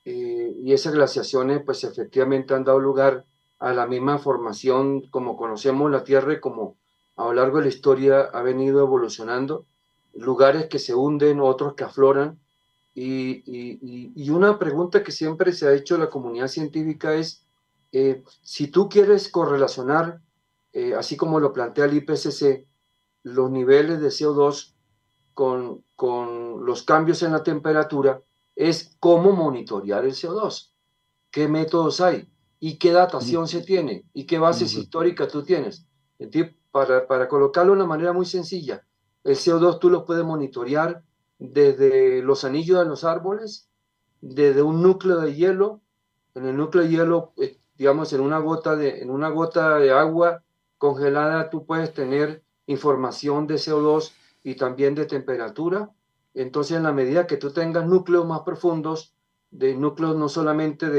y esas glaciaciones pues efectivamente han dado lugar a la misma formación como conocemos la Tierra, y como a lo largo de la historia ha venido evolucionando, lugares que se hunden, otros que afloran, y una pregunta que siempre se ha hecho la comunidad científica es, si tú quieres correlacionar, así como lo plantea el IPCC, los niveles de CO2 con los cambios en la temperatura, es cómo monitorear el CO2, qué métodos hay y qué datación se tiene y qué bases históricas tú tienes. Entonces, para colocarlo de una manera muy sencilla, el CO2 tú lo puedes monitorear desde los anillos de los árboles, desde un núcleo de hielo. En el núcleo de hielo, digamos, en una gota de agua congelada, tú puedes tener información de CO2 y también de temperatura. Entonces, en la medida que tú tengas núcleos más profundos, de núcleos no solamente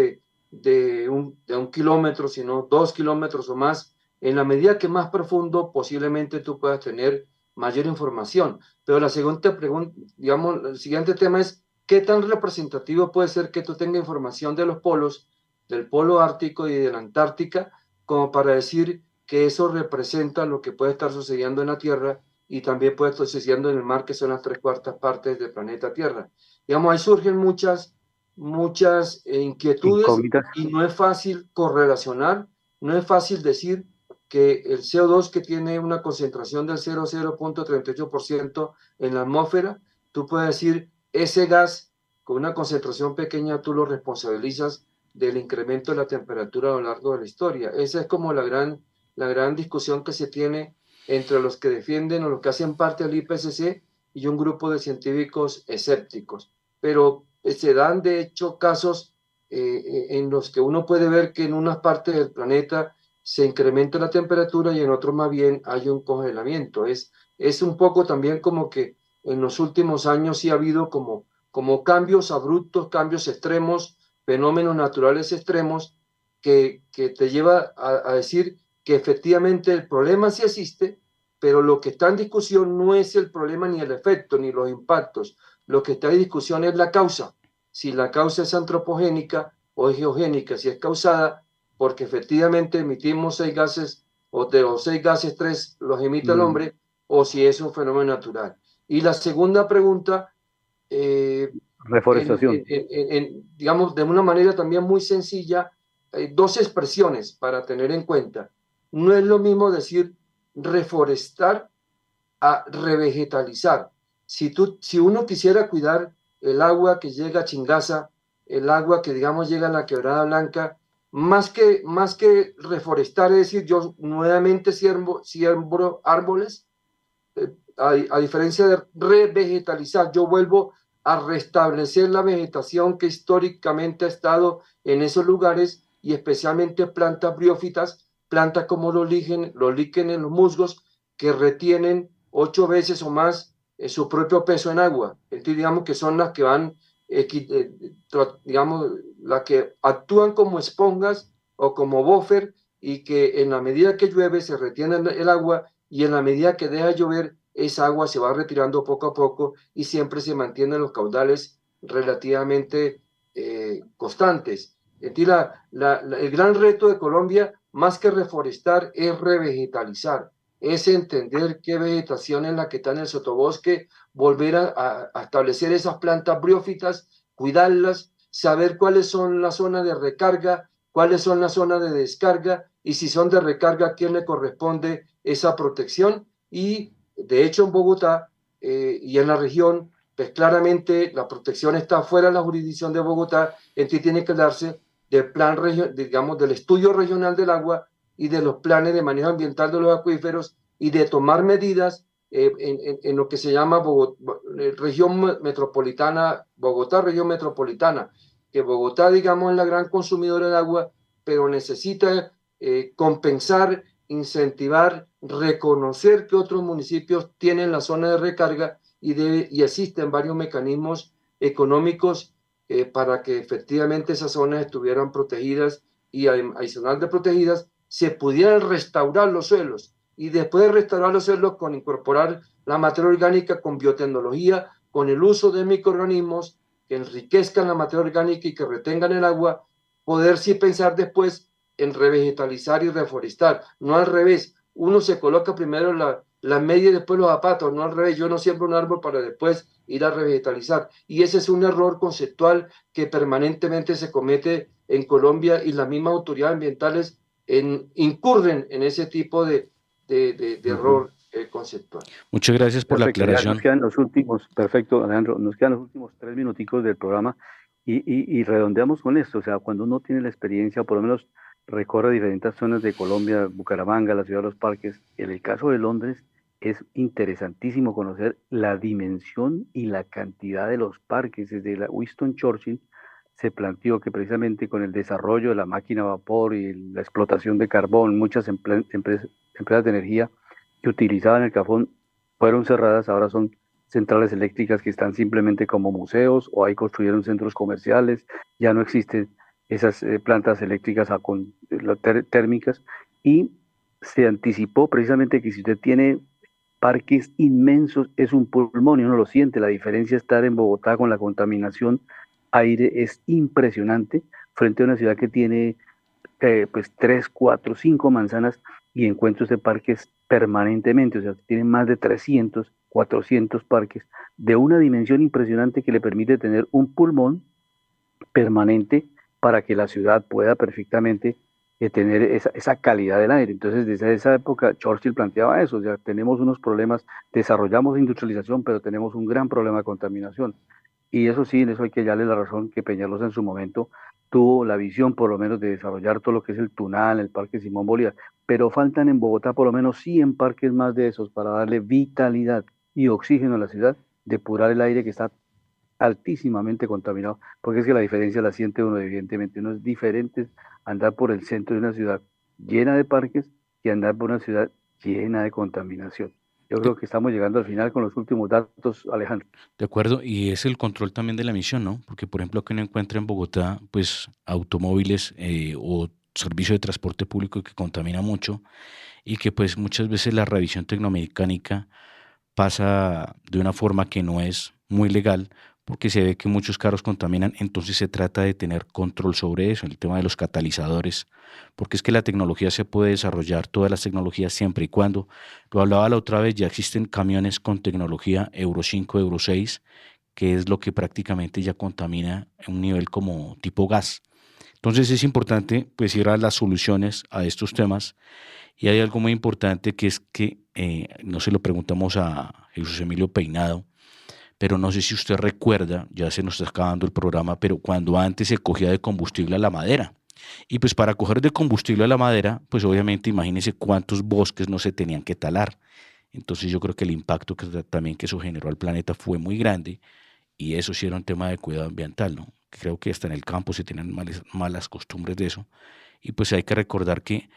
de un kilómetro, sino 2 kilómetros o más, en la medida que más profundo, posiblemente tú puedas tener mayor información. Pero la siguiente pregunta, digamos, el siguiente tema es, ¿qué tan representativo puede ser que tú tengas información de los polos, del polo ártico y de la Antártica, como para decir que eso representa lo que puede estar sucediendo en la Tierra y también puede estar sucediendo en el mar, que son las 3/4 partes del planeta Tierra? Digamos, ahí surgen muchas inquietudes, y no es fácil correlacionar, no es fácil decir que el CO2, que tiene una concentración del 0,38% en la atmósfera, tú puedes decir, ese gas con una concentración pequeña tú lo responsabilizas del incremento de la temperatura a lo largo de la historia. Esa es como la gran discusión que se tiene entre los que defienden o los que hacen parte del IPCC y un grupo de científicos escépticos. Pero se dan de hecho casos en los que uno puede ver que en unas partes del planeta se incrementa la temperatura y en otros más bien hay un congelamiento. Es un poco también como que en los últimos años sí ha habido como cambios abruptos, cambios extremos, fenómenos naturales extremos que te lleva a decir que efectivamente el problema sí existe, pero lo que está en discusión no es el problema ni el efecto ni los impactos. Lo que está en discusión es la causa. Si la causa es antropogénica o es geogénica, si es causada porque efectivamente emitimos 6 gases o de los 6 gases 3 los emite el hombre, o si es un fenómeno natural. Y la segunda pregunta, Reforestación. digamos, de una manera también muy sencilla, dos expresiones para tener en cuenta. No es lo mismo decir reforestar a revegetalizar. Si uno quisiera cuidar el agua que llega a Chingaza, el agua que digamos llega a la Quebrada Blanca, más que reforestar, es decir, yo nuevamente siembro árboles, a diferencia de revegetalizar, yo vuelvo a restablecer la vegetación que históricamente ha estado en esos lugares y especialmente plantas briófitas, plantas como los líquenes, los musgos, que retienen 8 veces o más su propio peso en agua. Entonces, digamos que son las que van, digamos, las que actúan como esponjas o como buffer y que en la medida que llueve se retiene el agua y en la medida que deja de llover, esa agua se va retirando poco a poco y siempre se mantienen los caudales relativamente constantes. Entonces, el gran reto de Colombia, más que reforestar, es revegetalizar, es entender qué vegetación es la que está en el sotobosque, volver a establecer esas plantas briófitas, cuidarlas, saber cuáles son las zonas de recarga, cuáles son las zonas de descarga y si son de recarga, a quién le corresponde esa protección. Y de hecho en Bogotá y en la región, pues claramente la protección está fuera de la jurisdicción de Bogotá, entonces tiene que darse del plan, digamos, del estudio regional del agua y de los planes de manejo ambiental de los acuíferos y de tomar medidas en lo que se llama región metropolitana, Bogotá, región metropolitana, que Bogotá, digamos, es la gran consumidora de agua, pero necesita compensar, incentivar, reconocer que otros municipios tienen la zona de recarga y existen varios mecanismos económicos para que efectivamente esas zonas estuvieran protegidas y adicional de protegidas, se pudieran restaurar los suelos y después de restaurar los suelos con incorporar la materia orgánica con biotecnología, con el uso de microorganismos que enriquezcan la materia orgánica y que retengan el agua, poder sí pensar después en revegetalizar y reforestar, no al revés. Uno se coloca primero la media y después los zapatos, no al revés. Yo no siembro un árbol para después ir a revegetalizar. Y ese es un error conceptual que permanentemente se comete en Colombia y las mismas autoridades ambientales incurren en ese tipo de error conceptual. Muchas gracias por la aclaración. Nos quedan los últimos, perfecto, Alejandro, nos quedan los últimos 3 minuticos del programa y redondeamos con esto. O sea, cuando uno tiene la experiencia, o por lo menos recorre diferentes zonas de Colombia, Bucaramanga, la ciudad de los parques, en el caso de Londres, es interesantísimo conocer la dimensión y la cantidad de los parques. Desde la Winston Churchill se planteó que precisamente con el desarrollo de la máquina a vapor y la explotación de carbón, muchas empresas de energía que utilizaban el carbón fueron cerradas, ahora son centrales eléctricas que están simplemente como museos o ahí construyeron centros comerciales, ya no existen esas plantas eléctricas térmicas y se anticipó precisamente que si usted tiene parques inmensos es un pulmón y uno lo siente. La diferencia de estar en Bogotá con la contaminación aire es impresionante frente a una ciudad que tiene pues 3, 4, 5 manzanas y encuentra usted parques permanentemente, o sea, tiene más de 300, 400 parques de una dimensión impresionante que le permite tener un pulmón permanente para que la ciudad pueda perfectamente tener esa calidad del aire. Entonces, desde esa época, Churchill planteaba eso, o sea, tenemos unos problemas, desarrollamos industrialización, pero tenemos un gran problema de contaminación. Y eso sí, en eso hay que darle la razón que Peñalosa en su momento tuvo la visión por lo menos de desarrollar todo lo que es el Tunal, el Parque Simón Bolívar, pero faltan en Bogotá por lo menos 100 parques más de esos para darle vitalidad y oxígeno a la ciudad, depurar el aire que está altísimamente contaminado, porque es que la diferencia la siente uno, evidentemente. Uno es diferente andar por el centro de una ciudad llena de parques que andar por una ciudad llena de contaminación. Yo creo que estamos llegando al final con los últimos datos, Alejandro. De acuerdo, y es el control también de la emisión, ¿no? Porque, por ejemplo, que uno encuentra en Bogotá, pues, automóviles o servicio de transporte público que contamina mucho y que pues muchas veces la revisión tecnomecánica pasa de una forma que no es muy legal porque se ve que muchos carros contaminan, entonces se trata de tener control sobre eso, el tema de los catalizadores, porque es que la tecnología se puede desarrollar, todas las tecnologías siempre y cuando, lo hablaba la otra vez, ya existen camiones con tecnología Euro 5, Euro 6, que es lo que prácticamente ya contamina en un nivel como tipo gas. Entonces es importante pues ir a las soluciones a estos temas y hay algo muy importante que es que no se lo preguntamos a Jesús Emilio Peinado, pero no sé si usted recuerda, ya se nos está acabando el programa, pero cuando antes se cogía de combustible a la madera. Y pues para coger de combustible a la madera, pues obviamente imagínense cuántos bosques no se tenían que talar. Entonces yo creo que el impacto que también que eso generó al planeta fue muy grande y eso sí era un tema de cuidado ambiental, ¿no? Creo que hasta en el campo se tienen malas costumbres de eso. Y pues hay que recordar que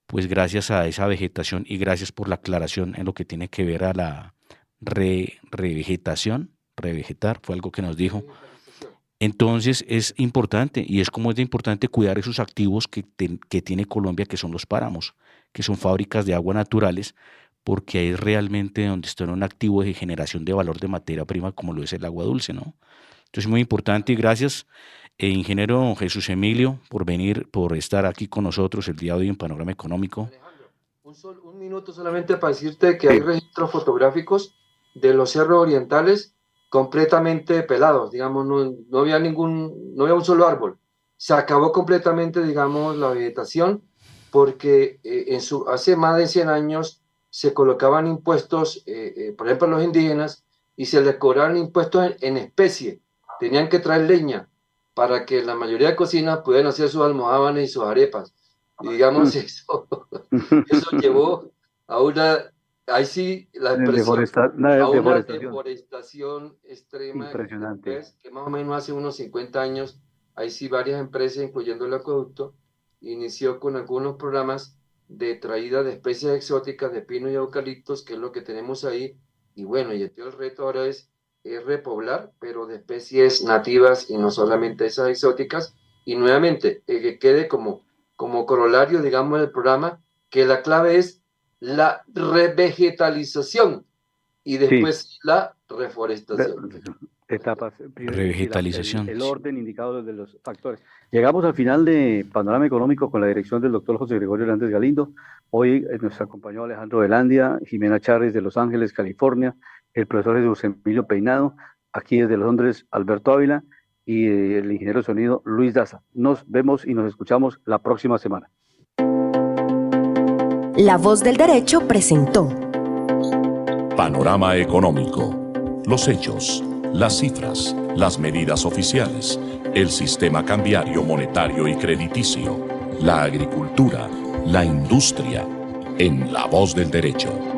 pues gracias a esa vegetación y gracias por la aclaración en lo que tiene que ver a la revegetación, revegetar, fue algo que nos dijo. Entonces es importante y es como es de importante cuidar esos activos que tiene Colombia, que son los páramos, que son fábricas de agua naturales, porque ahí es realmente donde está un activo de generación de valor de materia prima como lo es el agua dulce, ¿no? Entonces muy importante y gracias, ingeniero Jesús Emilio, por venir, por estar aquí con nosotros el día de hoy en Panorama Económico. Alejandro, un minuto solamente para decirte que hay registros fotográficos de los cerros orientales completamente pelados, digamos, no había un solo árbol. Se acabó completamente, digamos, la vegetación porque hace más de 100 años se colocaban impuestos, por ejemplo, a los indígenas, y se les cobraban impuestos en especie. Tenían que traer leña para que la mayoría de cocinas pudieran hacer sus almojábanes y sus arepas. Y digamos, eso llevó a ahí sí, la expresión, a una deforestación extrema. Impresionante. Que más o menos hace unos 50 años, ahí sí varias empresas, incluyendo el acueducto, inició con algunos programas de traída de especies exóticas de pino y eucaliptos, que es lo que tenemos ahí, y bueno, y el reto ahora es repoblar, pero de especies nativas y no solamente esas exóticas, y nuevamente, que quede como corolario, digamos, del programa, que la clave es la revegetalización y después la reforestación. Etapas. Revegetalización. El orden indicado de los factores. Llegamos al final de Panorama Económico con la dirección del doctor José Gregorio Hernández Galindo. Hoy nos acompañó Alejandro Velandia, Jimena Chárez de Los Ángeles, California, el profesor Jesús Emilio Peinado, aquí desde Londres, Alberto Ávila, y el ingeniero de sonido Luis Daza. Nos vemos y nos escuchamos la próxima semana. La Voz del Derecho presentó Panorama Económico. Los hechos, las cifras, las medidas oficiales, el sistema cambiario, monetario y crediticio, la agricultura, la industria, en La Voz del Derecho.